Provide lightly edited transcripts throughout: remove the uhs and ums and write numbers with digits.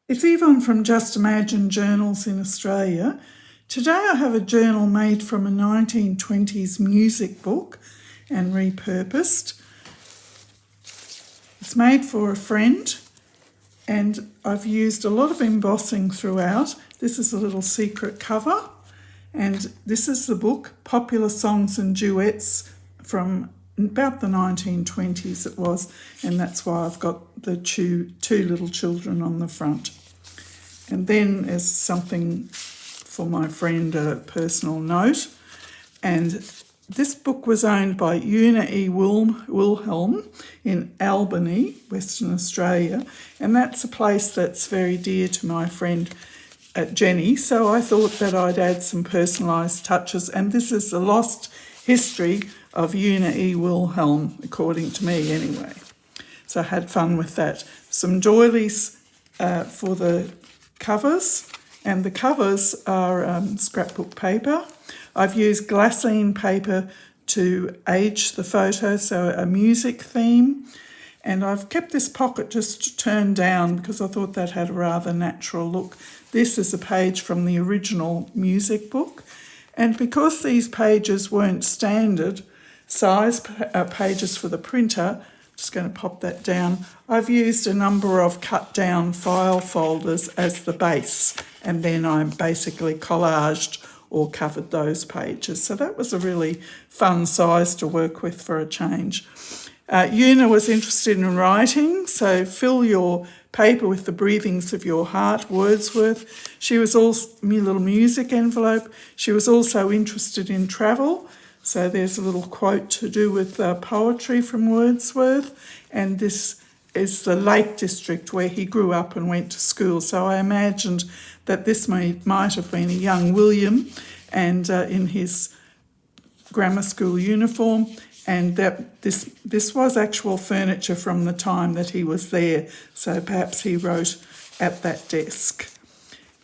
It's Yvonne from Just Imagine Journals in Australia. Today I have a journal made from a 1920s music book and repurposed. It's made for a friend and I've used a lot of embossing throughout. This is a little secret cover and this is the book, Popular Songs and Duets from about the 1920s it was, and that's why I've got the two little children on the front. And then there's something for my friend, a personal note. And this book was owned by Una E. Wilhelm in Albany, Western Australia, and that's a place that's very dear to my friend Jenny, so I thought that I'd add some personalised touches, and this is the lost history of Una E. Wilhelm, according to me anyway. So I had fun with that. Some doilies for the covers, and the covers are scrapbook paper. I've used glassine paper to age the photo, so a music theme. And I've kept this pocket just turned down because I thought that had a rather natural look. This is a page from the original music book. And because these pages weren't standard size pages for the printer, just going to pop that down, I've used a number of cut down file folders as the base, and then I basically collaged or covered those pages. So that was a really fun size to work with for a change. Una was interested in writing, so fill your paper with the breathings of your heart, Wordsworth. She was also a little music envelope. She was also interested in travel, so there's a little quote to do with poetry from Wordsworth, and this is the Lake District where he grew up and went to school. So I imagined that this might have been a young William and in his grammar school uniform, and that this was actual furniture from the time that he was there, so perhaps he wrote at that desk.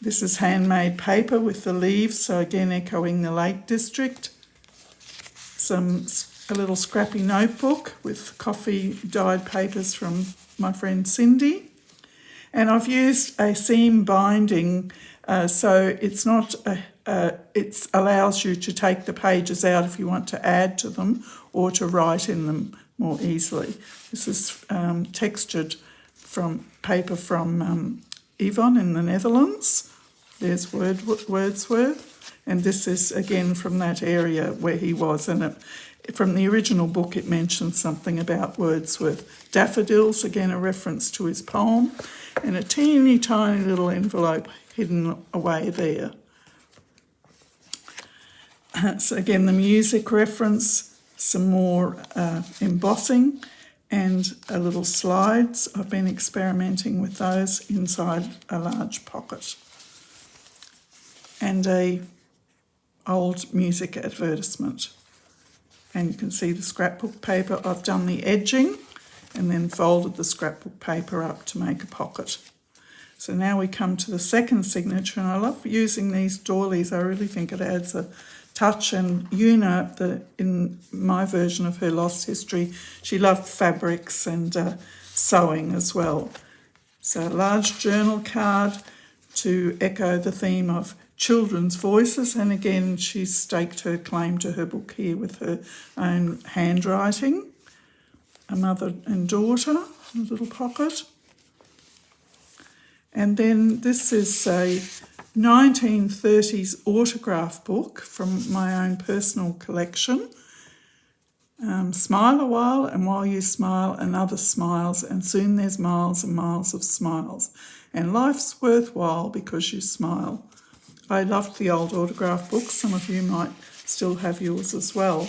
This is handmade paper with the leaves, so again echoing the Lake District. A little scrappy notebook with coffee dyed papers from my friend Cindy. And I've used a seam binding, so it's not it allows you to take the pages out if you want to add to them or to write in them more easily. This is textured from paper from Yvonne in the Netherlands. There's Wordsworth, and this is again from that area where he was, and from the original book it mentions something about Wordsworth. Daffodils, again a reference to his poem, and a teeny tiny little envelope hidden away there. So again, the music reference, some more embossing, and a little slides. I've been experimenting with those inside a large pocket. And a old music advertisement. And you can see the scrapbook paper. I've done the edging and then folded the scrapbook paper up to make a pocket. So now we come to the second signature, and I love using these doilies. I really think it adds a touch, and Una, in my version of her lost history, she loved fabrics and sewing as well. So a large journal card to echo the theme of children's voices, and again she's staked her claim to her book here with her own handwriting. A mother and daughter, a little pocket. And then this is a 1930s autograph book from my own personal collection. Smile a while, and while you smile, another smiles, and soon there's miles and miles of smiles. And life's worthwhile because you smile. I loved the old autograph books. Some of you might still have yours as well.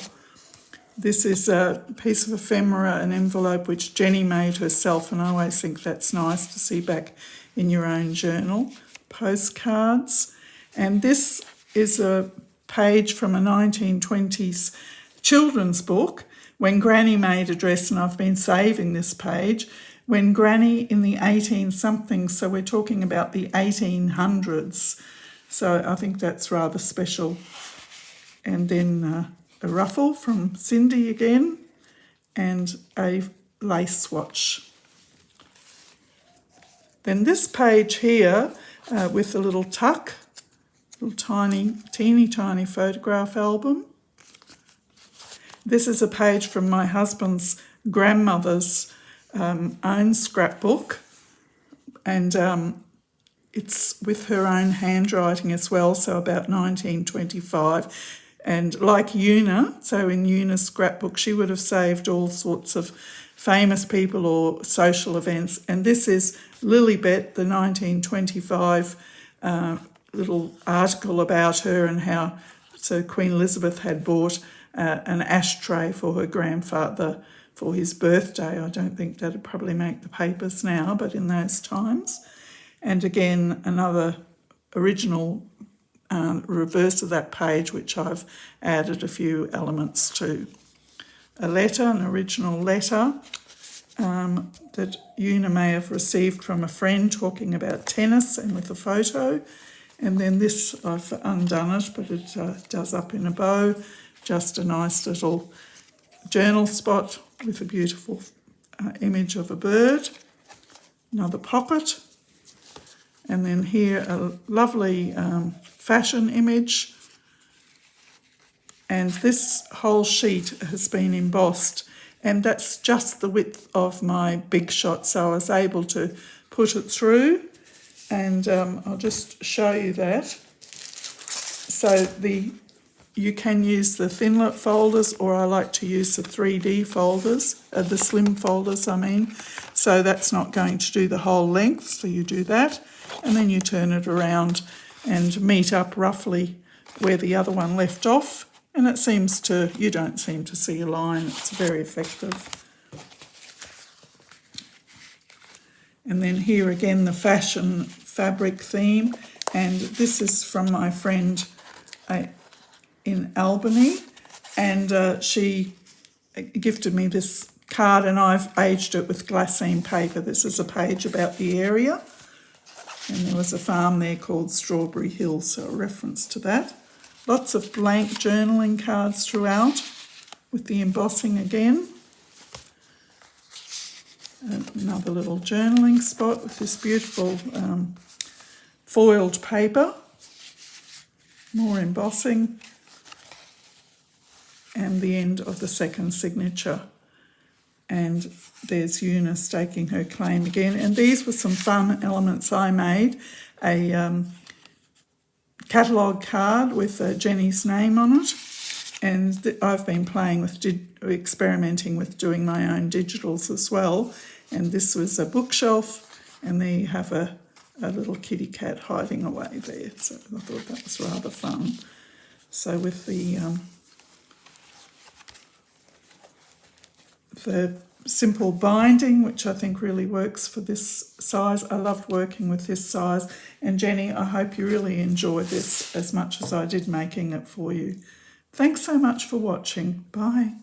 This is a piece of ephemera, an envelope which Jenny made herself, and I always think that's nice to see back in your own journal. Postcards. And this is a page from a 1920s children's book, When Granny Made a Dress, and I've been saving this page. When Granny in the 18-something, so we're talking about the 1800s. So I think that's rather special. And then a ruffle from Cindy again, and a lace swatch. Then this page here with the little tuck, little teeny tiny photograph album. This is a page from my husband's grandmother's own scrapbook, and it's with her own handwriting as well, so about 1925. And like Una, so in Una's scrapbook, she would have saved all sorts of famous people or social events. And this is Lilibet, the 1925 little article about her and how so Queen Elizabeth had bought an ashtray for her grandfather for his birthday. I don't think that'd probably make the papers now, but in those times. And again, another original reverse of that page, which I've added a few elements to. A letter, an original letter that Una may have received from a friend talking about tennis and with a photo. And then this, I've undone it, but it does up in a bow. Just a nice little journal spot with a beautiful image of a bird. Another pocket. And then here a lovely fashion image. And this whole sheet has been embossed, and that's just the width of my big shot, so I was able to put it through, and I'll just show you that. So you can use the Thinlet folders, or I like to use the 3D folders, the slim folders I mean, so that's not going to do the whole length, so you do that, and then you turn it around and meet up roughly where the other one left off. And it seems to, you don't seem to see a line. It's very effective. And then here again, the fashion fabric theme. And this is from my friend in Albany. And she gifted me this card, and I've aged it with glassine paper. This is a page about the area. And there was a farm there called Strawberry Hill, so a reference to that. Lots of blank journaling cards throughout with the embossing again. Another little journaling spot with this beautiful foiled paper. More embossing. And the end of the second signature. And there's Una staking her claim again. And these were some fun elements I made. A catalogue card with Jenny's name on it, and I've been playing with experimenting with doing my own digitals as well. And this was a bookshelf, and there you have a little kitty cat hiding away there, so I thought that was rather fun. So with the simple binding, which I think really works for this size. I loved working with this size. And Jenny, I hope you really enjoy this as much as I did making it for you. Thanks so much for watching. Bye.